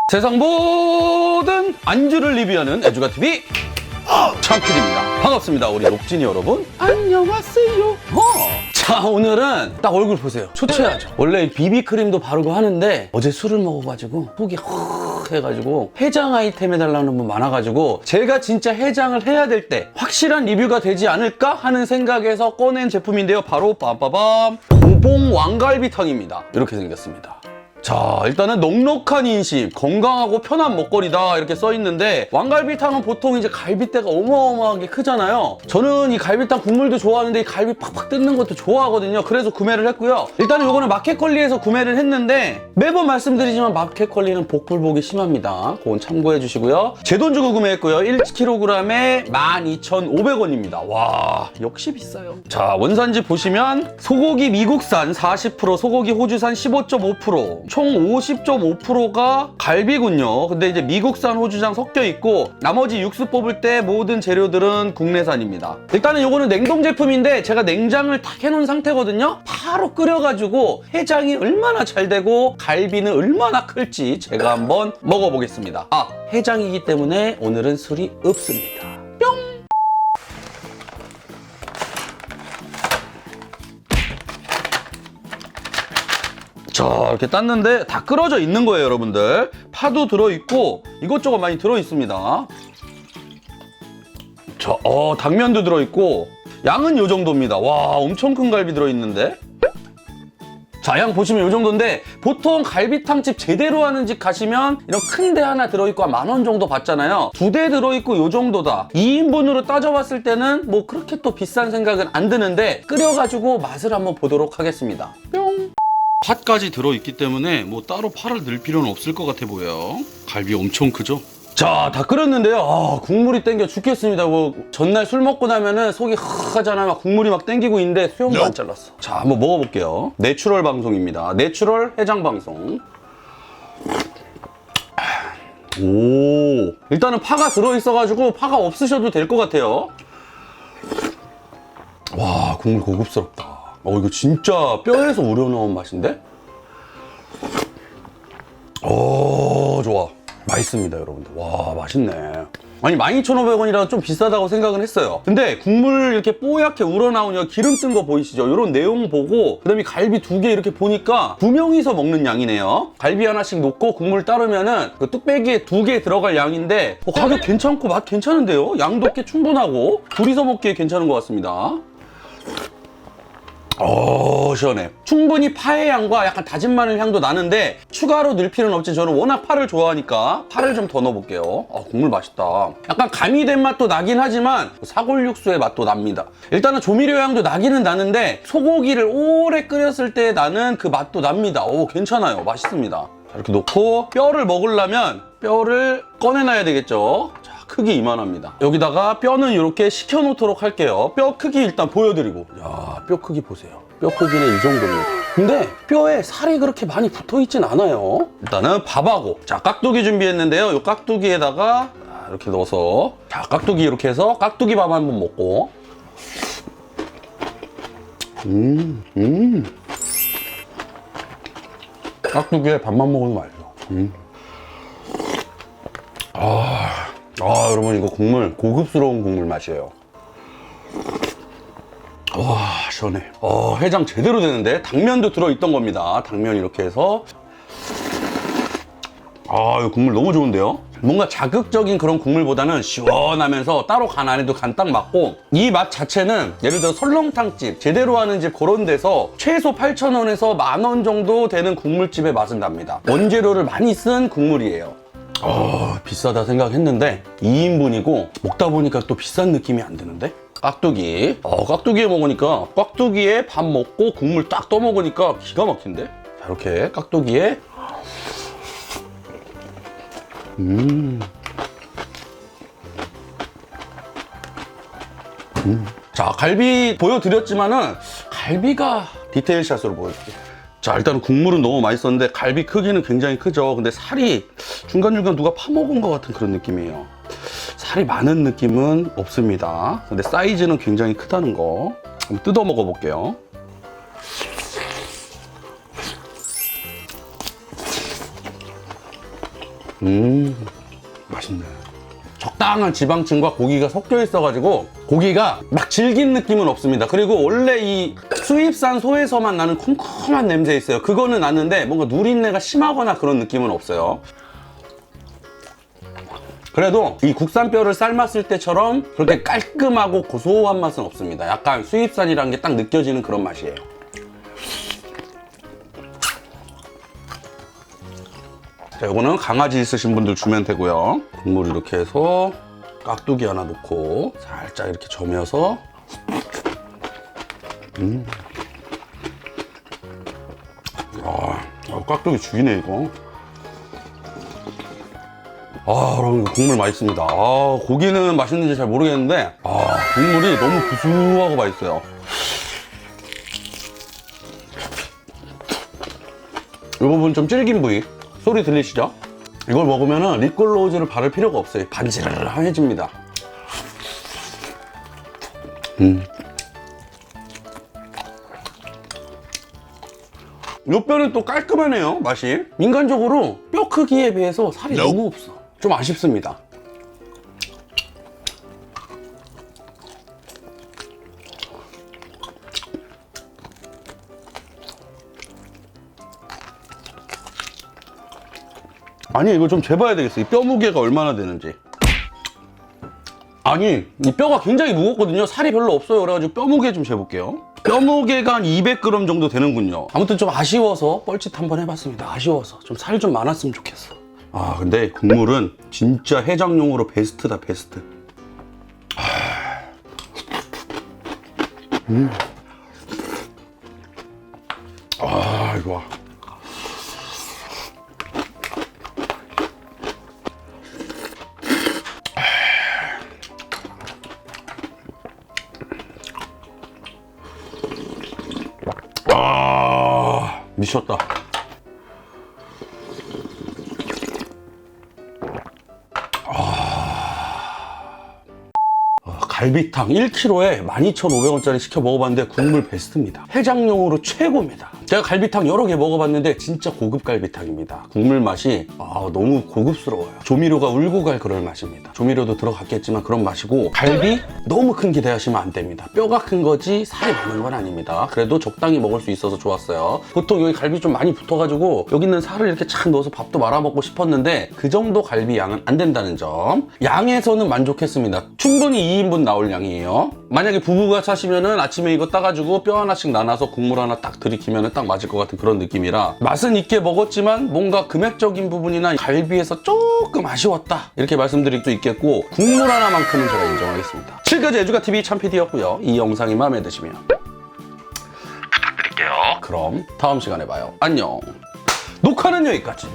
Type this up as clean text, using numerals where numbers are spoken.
세상 모든 안주를 리뷰하는 애주가TV 참필입니다. 반갑습니다. 우리 록진이 여러분. 안녕하세요. 자, 오늘은 딱 얼굴 보세요. 초췌하죠. 원래 비비크림도 바르고 하는데 어제 술을 먹어가지고 속이 해가지고 해장 아이템 해달라는 분 많아가지고 제가 진짜 해장을 해야 될 때 확실한 리뷰가 되지 않을까 하는 생각에서 꺼낸 제품인데요. 바로 빰빠밤 우봉 왕갈비탕입니다. 이렇게 생겼습니다. 자, 일단은 넉넉한 인심, 건강하고 편한 먹거리다 이렇게 써있는데 왕갈비탕은 보통 이제 갈비대가 어마어마하게 크잖아요. 저는 이 갈비탕 국물도 좋아하는데 이 갈비 팍팍 뜯는 것도 좋아하거든요. 그래서 구매를 했고요. 일단은 이거는 마켓컬리에서 구매를 했는데 매번 말씀드리지만 마켓컬리는 복불복이 심합니다. 그건 참고해 주시고요. 제 돈 주고 구매했고요. 1kg에 12,500원입니다. 와, 역시 비싸요. 자, 원산지 보시면 소고기 미국산 40%, 소고기 호주산 15.5%, 총 50.5%가 갈비군요. 근데 이제 미국산 호주장 섞여 있고 나머지 육수 뽑을 때 모든 재료들은 국내산입니다. 일단은 이거는 냉동 제품인데 제가 냉장을 다 해놓은 상태거든요. 바로 끓여가지고 해장이 얼마나 잘 되고 갈비는 얼마나 클지 제가 한번 먹어보겠습니다. 아, 해장이기 때문에 오늘은 술이 없습니다. 뿅! 자, 이렇게 땄는데 다 끓어져 있는 거예요, 여러분들. 파도 들어있고 이것저것 많이 들어있습니다. 자, 당면도 들어있고 양은 요 정도입니다. 와, 엄청 큰 갈비 들어있는데. 자, 양 보시면 요 정도인데 보통 갈비탕집 제대로 하는 집 가시면 이런 큰 대 하나 들어있고 한 10,000원 정도 받잖아요. 2대 들어있고 요 정도다. 2인분으로 따져봤을 때는 뭐 그렇게 또 비싼 생각은 안 드는데 끓여가지고 맛을 한번 보도록 하겠습니다. 뿅! 팥까지 들어있기 때문에 뭐 따로 파를 넣을 필요는 없을 것 같아 보여요. 갈비 엄청 크죠? 자, 다 끓였는데요. 아, 국물이 땡겨 죽겠습니다. 뭐 전날 술 먹고 나면은 속이 하잖아요. 막 국물이 막 땡기고 있는데 수염도 안 잘랐어. 자, 한번 먹어볼게요. 내추럴 방송입니다. 내추럴 해장 방송. 오, 일단은 파가 들어있어가지고 파가 없으셔도 될 것 같아요. 와, 국물 고급스럽다. 이거 진짜 뼈에서 우러나온 맛인데? 좋아. 맛있습니다, 여러분들. 와, 맛있네. 아니, 12,500원이라 좀 비싸다고 생각은 했어요. 근데 국물 이렇게 뽀얗게 우러나오냐 기름 뜬 거 보이시죠? 이런 내용 보고 그다음에 갈비 2개 이렇게 보니까 2명이서 먹는 양이네요. 갈비 하나씩 놓고 국물 따르면은 그 뚝배기에 2개 들어갈 양인데 가격 괜찮고 맛 괜찮은데요? 양도 꽤 충분하고 둘이서 먹기에 괜찮은 것 같습니다. 시원해. 충분히 파의 향과 약간 다진 마늘 향도 나는데 추가로 넣을 필요는 없지. 저는 워낙 파를 좋아하니까 파를 좀 더 넣어볼게요. 국물 맛있다. 약간 가미된 맛도 나긴 하지만 사골 육수의 맛도 납니다. 일단은 조미료 향도 나기는 나는데 소고기를 오래 끓였을 때 나는 그 맛도 납니다. 괜찮아요. 맛있습니다. 자, 이렇게 놓고 뼈를 먹으려면 뼈를 꺼내놔야 되겠죠. 자, 크기 이만합니다. 여기다가 뼈는 이렇게 식혀놓도록 할게요. 뼈 크기 일단 보여드리고. 야, 뼈 크기 보세요. 뼈 크기는 이 정도입니다. 근데 뼈에 살이 그렇게 많이 붙어있진 않아요. 일단은 밥하고, 자, 깍두기 준비했는데요. 이 깍두기에다가 이렇게 넣어서, 자, 깍두기 이렇게 해서 깍두기 밥 한번 먹고. 깍두기에 밥만 먹으면 맛있어. 여러분, 이거 국물 고급스러운 국물 맛이에요. 와, 시원해. 해장 제대로 되는데 당면도 들어있던 겁니다. 당면 이렇게 해서. 이거 국물 너무 좋은데요? 뭔가 자극적인 그런 국물보다는 시원하면서 따로 간 안 해도 간 딱 맞고, 이 맛 자체는 예를 들어 설렁탕집, 제대로 하는 집 그런 데서 최소 8,000원에서 10,000원 정도 되는 국물집의 맛은 납니다. 원재료를 많이 쓴 국물이에요. 비싸다 생각했는데 2인분이고 먹다 보니까 또 비싼 느낌이 안 드는데? 깍두기. 깍두기에 먹으니까 깍두기에 밥 먹고 국물 딱 떠 먹으니까 기가 막힌데? 자, 이렇게 깍두기에 자, 갈비 보여드렸지만은 갈비가 디테일샷으로 보여줄게요. 자, 일단 국물은 너무 맛있었는데 갈비 크기는 굉장히 크죠. 근데 살이 중간중간 누가 파먹은 것 같은 그런 느낌이에요. 살이 많은 느낌은 없습니다. 근데 사이즈는 굉장히 크다는 거. 한번 뜯어 먹어볼게요. 맛있네. 적당한 지방층과 고기가 섞여 있어가지고 고기가 막 질긴 느낌은 없습니다. 그리고 원래 이 수입산 소에서만 나는 컴컴한 냄새 있어요. 그거는 나는데 뭔가 누린내가 심하거나 그런 느낌은 없어요. 그래도 이 국산 뼈를 삶았을 때처럼 그렇게 깔끔하고 고소한 맛은 없습니다. 약간 수입산이라는 게 딱 느껴지는 그런 맛이에요. 자, 이거는 강아지 있으신 분들 주면 되고요. 국물 이렇게 해서 깍두기 하나 넣고 살짝 이렇게 저며서 깍두기 죽이네 이거. 여러분 이거 국물 맛있습니다. 고기는 맛있는지 잘 모르겠는데 국물이 너무 구수하고 맛있어요. 이 부분 좀 질긴 부위 소리 들리시죠? 이걸 먹으면 립글로즈를 바를 필요가 없어요. 반지르르해집니다. 이 뼈는 또 깔끔하네요. 맛이. 인간적으로 뼈 크기에 비해서 살이 너무 없어. 좀 아쉽습니다. 아니 이거 좀 재봐야 되겠어. 이 뼈 무게가 얼마나 되는지. 아니 이 뼈가 굉장히 무겁거든요. 살이 별로 없어요. 그래가지고 뼈 무게 좀 재볼게요. 뼈 무게가 한 200g 정도 되는군요. 아무튼 좀 아쉬워서 뻘짓 한번 해봤습니다. 아쉬워서 좀 살 좀 많았으면 좋겠어. 근데 국물은 진짜 해장용으로 베스트다. 베스트. 이거 미쳤다. 갈비탕 1kg에 12,500원짜리 시켜 먹어봤는데 국물 베스트입니다. 해장용으로 최고입니다. 제가 갈비탕 여러 개 먹어봤는데 진짜 고급 갈비탕입니다. 국물 맛이 너무 고급스러워요. 조미료가 울고 갈 그럴 맛입니다. 조미료도 들어갔겠지만 그런 맛이고, 갈비 너무 큰 기대하시면 안 됩니다. 뼈가 큰 거지 살이 많은 건 아닙니다. 그래도 적당히 먹을 수 있어서 좋았어요. 보통 여기 갈비 좀 많이 붙어가지고 여기 있는 살을 이렇게 착 넣어서 밥도 말아 먹고 싶었는데 그 정도 갈비 양은 안 된다는 점. 양에서는 만족했습니다. 충분히 2인분 나올 양이에요. 만약에 부부가 사시면은 아침에 이거 따가지고 뼈 하나씩 나눠서 국물 하나 딱 들이키면은 딱 맞을 것 같은 그런 느낌이라 맛은 있게 먹었지만 뭔가 금액적인 부분이나 갈비에서 조금 아쉬웠다 이렇게 말씀드릴 수 있겠고, 국물 하나만큼은 제가 인정하겠습니다. 지금까지 애주가TV 참PD였고요. 이 영상이 마음에 드시면 부탁드릴게요. 그럼 다음 시간에 봐요. 안녕. 녹화는 여기까지.